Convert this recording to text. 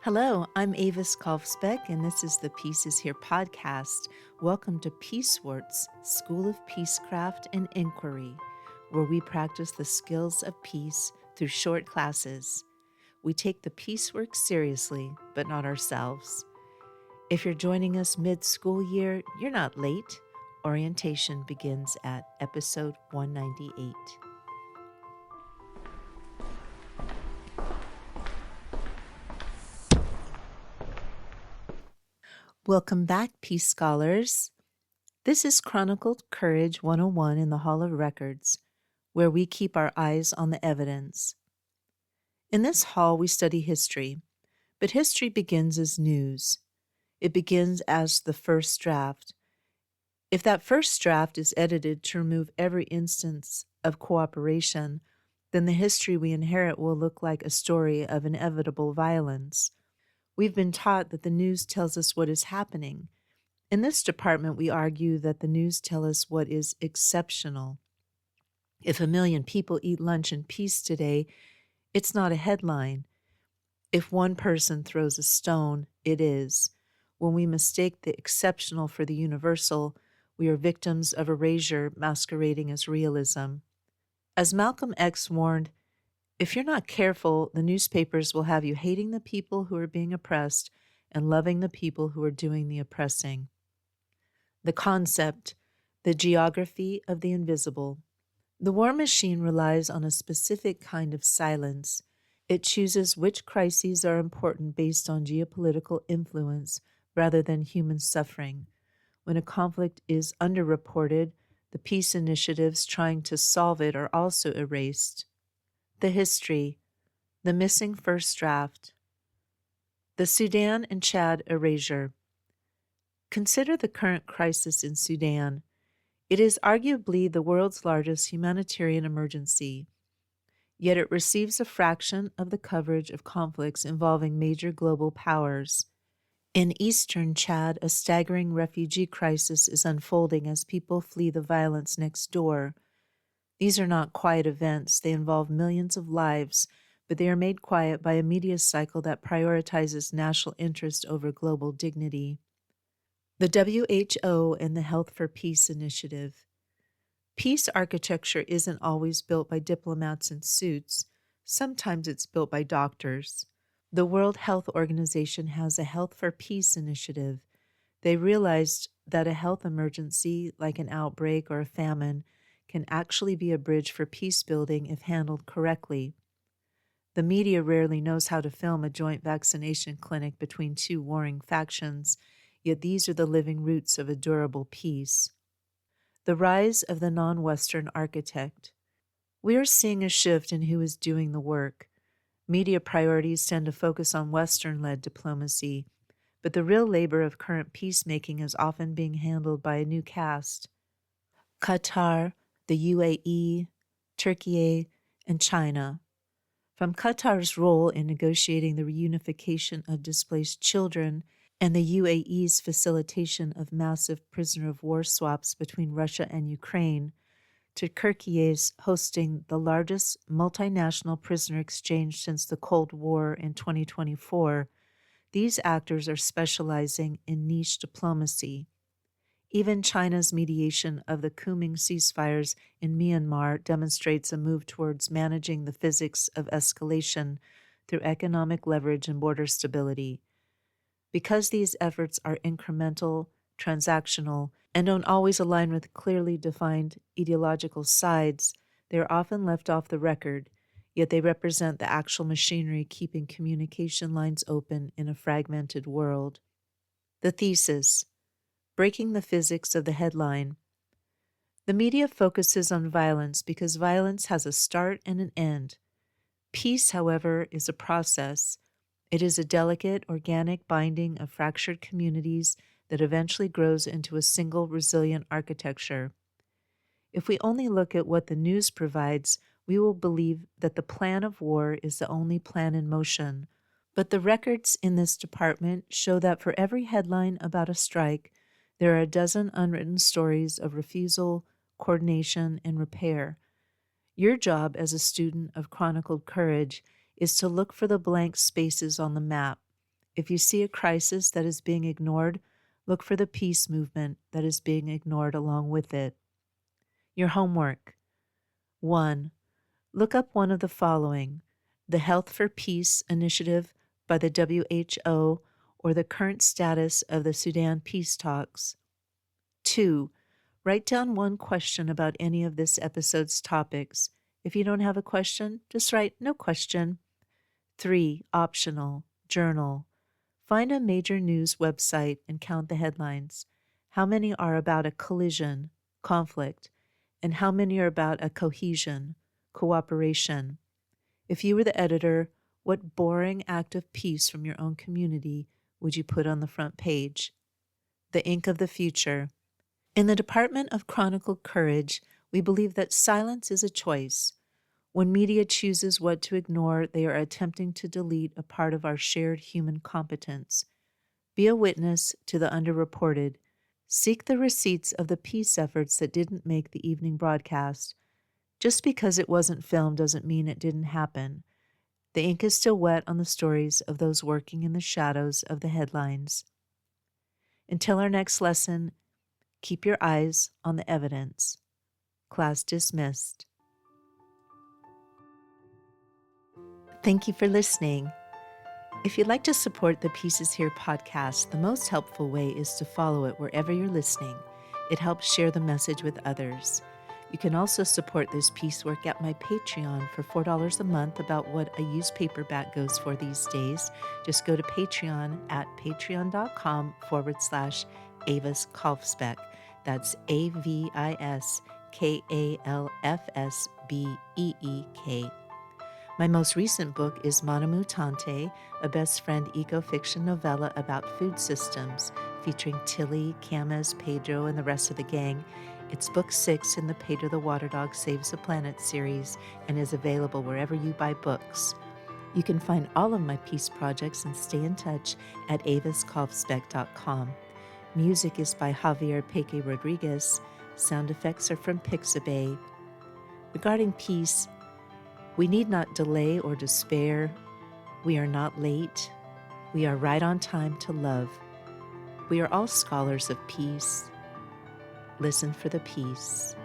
Hello, I'm Avis Kalfsbeck, and this is the Peace is Here podcast. Welcome to Peacewarts, School of Peacecraft and Inquiry, where we practice the skills of peace through short classes. We take the peace work seriously, but not ourselves. If you're joining us mid-school year, you're not late. Orientation begins at episode 198. Welcome back, Peace Scholars. This is Chronicled Courage 101 in the Hall of Records, where we keep our eyes on the evidence. In this hall, we study history, but history begins as news. It begins as the first draft. If that first draft is edited to remove every instance of cooperation, then the history we inherit will look like a story of inevitable violence. We've been taught that the news tells us what is happening. In this department, we argue that the news tell us what is exceptional. If 1 million people eat lunch in peace today, it's not a headline. If one person throws a stone, it is. When we mistake the exceptional for the universal, we are victims of erasure masquerading as realism. As Malcolm X warned, if you're not careful, the newspapers will have you hating the people who are being oppressed and loving the people who are doing the oppressing. The concept, the geography of the invisible. The war machine relies on a specific kind of silence. It chooses which crises are important based on geopolitical influence rather than human suffering. When a conflict is underreported, the peace initiatives trying to solve it are also erased. The history, the missing first draft. The Sudan and Chad erasure. Consider the current crisis in Sudan. It is arguably the world's largest humanitarian emergency, yet it receives a fraction of the coverage of conflicts involving major global powers. In eastern Chad, a staggering refugee crisis is unfolding as people flee the violence next door. These are not quiet events. They involve millions of lives, but they are made quiet by a media cycle that prioritizes national interest over global dignity. The WHO and the Health for Peace initiative. Peace architecture isn't always built by diplomats in suits. Sometimes it's built by doctors. The World Health Organization has a Health for Peace initiative. They realized that a health emergency, like an outbreak or a famine, can actually be a bridge for peace building if handled correctly. The media rarely knows how to film a joint vaccination clinic between two warring factions, yet these are the living roots of a durable peace. The rise of the non-Western architect. We are seeing a shift in who is doing the work. Media priorities tend to focus on Western-led diplomacy, but the real labor of current peacemaking is often being handled by a new caste. Qatar, the UAE, Türkiye, and China. From Qatar's role in negotiating the reunification of displaced children and the UAE's facilitation of massive prisoner of war swaps between Russia and Ukraine, to Türkiye's hosting the largest multinational prisoner exchange since the Cold War in 2024, these actors are specializing in niche diplomacy. Even China's mediation of the Kunming ceasefires in Myanmar demonstrates a move towards managing the physics of escalation through economic leverage and border stability. Because these efforts are incremental, transactional, and don't always align with clearly defined ideological sides, they are often left off the record, yet they represent the actual machinery keeping communication lines open in a fragmented world. The thesis. Breaking the physics of the headline. The media focuses on violence because violence has a start and an end. Peace, however, is a process. It is a delicate, organic binding of fractured communities that eventually grows into a single resilient architecture. If we only look at what the news provides, we will believe that the plan of war is the only plan in motion. But the records in this department show that for every headline about a strike, there are a dozen unwritten stories of refusal, coordination, and repair. Your job as a student of Chronicled Courage is to look for the blank spaces on the map. If you see a crisis that is being ignored, look for the peace movement that is being ignored along with it. Your homework. 1. Look up one of the following: the Health for Peace initiative by the WHO or the current status of the Sudan peace talks. 2. Write down one question about any of this episode's topics. If you don't have a question, just write no question. 3. Optional. Journal. Find a major news website and count the headlines. How many are about a collision, conflict, and how many are about a cohesion, cooperation? If you were the editor, what boring act of peace from your own community would you put on the front page? The ink of the future. In the Department of Chronicled Courage, we believe that silence is a choice. When media chooses what to ignore, they are attempting to delete a part of our shared human competence. Be a witness to the underreported. Seek the receipts of the peace efforts that didn't make the evening broadcast. Just because it wasn't filmed doesn't mean it didn't happen. The ink is still wet on the stories of those working in the shadows of the headlines. Until our next lesson, keep your eyes on the evidence. Class dismissed. Thank you for listening. If you'd like to support the Pieces Here podcast, the most helpful way is to follow it wherever you're listening. It helps share the message with others. You can also support this piece work at my Patreon for $4 a month, about what a used paperback goes for these days. Just go to Patreon at patreon.com/Avis Kalfsbeck. That's AVISKALFSBEEK. My most recent book is Mana Mutante, a best friend eco-fiction novella about food systems, featuring Tilly, Camas, Pedro, and the rest of the gang. It's book 6 in the Pedro the Water Dog Saves the Planet series and is available wherever you buy books. You can find all of my peace projects and stay in touch at aviskalfsbeck.com. Music is by Javier Peque Rodriguez. Sound effects are from Pixabay. Regarding peace, we need not delay or despair. We are not late. We are right on time to love. We are all scholars of peace. Listen for the peace.